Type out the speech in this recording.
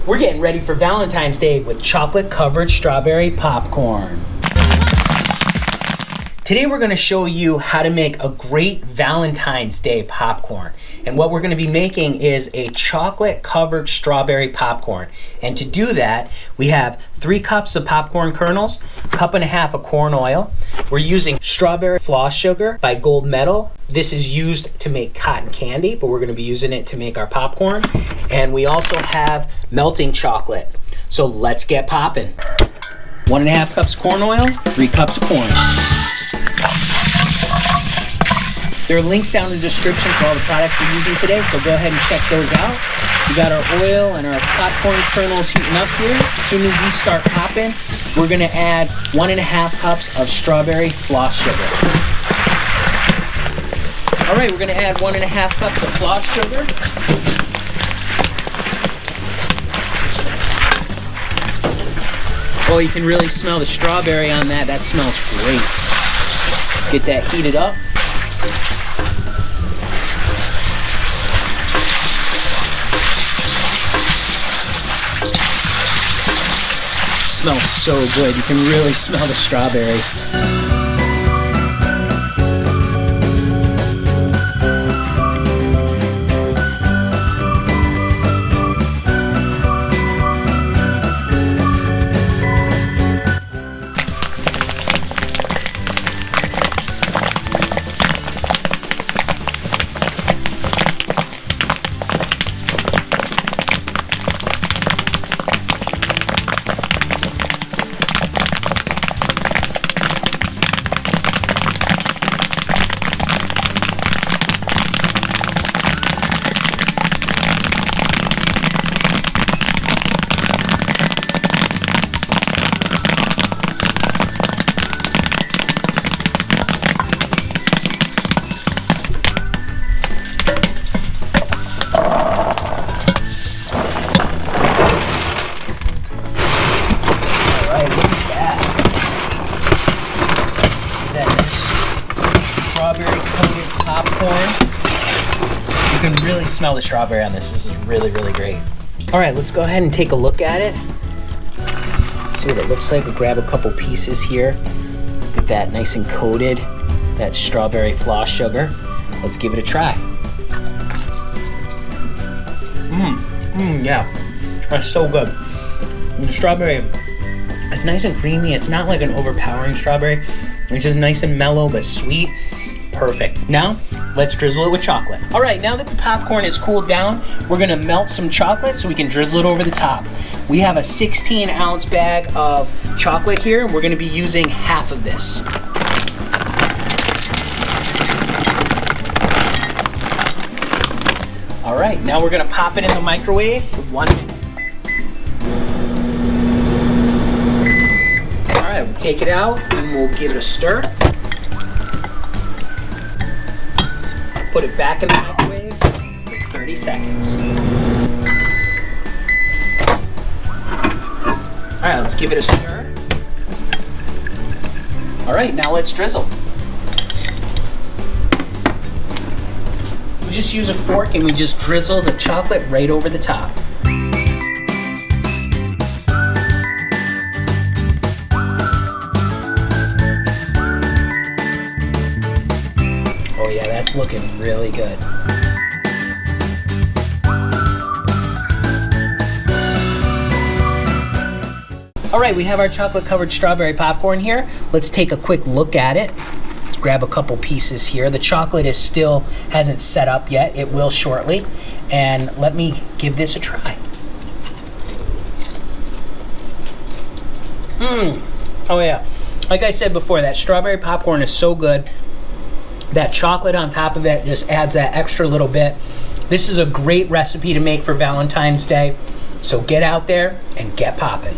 We're getting ready for Valentine's Day with chocolate-covered strawberry popcorn. Today we're going to show you how to make a great Valentine's Day popcorn. And what we're going to be making is a chocolate-covered strawberry popcorn. And to do that, we have 3 cups of popcorn kernels, 1.5 cups of corn oil. We're using strawberry floss sugar by Gold Medal. This is used to make cotton candy, but we're going to be using it to make our popcorn. And we also have melting chocolate. So let's get popping. 1.5 cups corn oil, 3 cups of corn. There are links down in the description for all the products we're using today, so go ahead and check those out. We got our oil and our popcorn kernels heating up here. As soon as these start popping, we're going to add 1.5 cups of strawberry floss sugar. All right, we're going to add 1.5 cups of floss sugar. Oh, you can really smell the strawberry on that. That smells great. Get that heated up. It smells so good. You can really smell the strawberry. Strawberry-coated popcorn. You can really smell the strawberry on this. This is really, really great. All right, let's go ahead and take a look at it. See what it looks like. We'll grab a couple pieces here. Get that nice and coated, that strawberry floss sugar. Let's give it a try. Yeah, that's so good. The strawberry, it's nice and creamy. It's not like an overpowering strawberry. It's just nice and mellow but sweet. Perfect. Now, let's drizzle it with chocolate. All right, now that the popcorn is cooled down, we're gonna melt some chocolate so we can drizzle it over the top. We have a 16-ounce bag of chocolate here, and we're gonna be using half of this. All right, now we're gonna pop it in the microwave for 1 minute. All right, we'll take it out and we'll give it a stir. Put it back in the microwave for 30 seconds. All right, let's give it a stir. All right, now let's drizzle. We just use a fork and we just drizzle the chocolate right over the top. Oh yeah, that's looking really good. All right, we have our chocolate-covered strawberry popcorn here. Let's take a quick look at it. Let's grab a couple pieces here. The chocolate is still hasn't set up yet. It will shortly. And let me give this a try. Oh yeah. Like I said before, that strawberry popcorn is so good. That chocolate on top of it just adds that extra little bit. This is a great recipe to make for Valentine's Day. So get out there and get popping.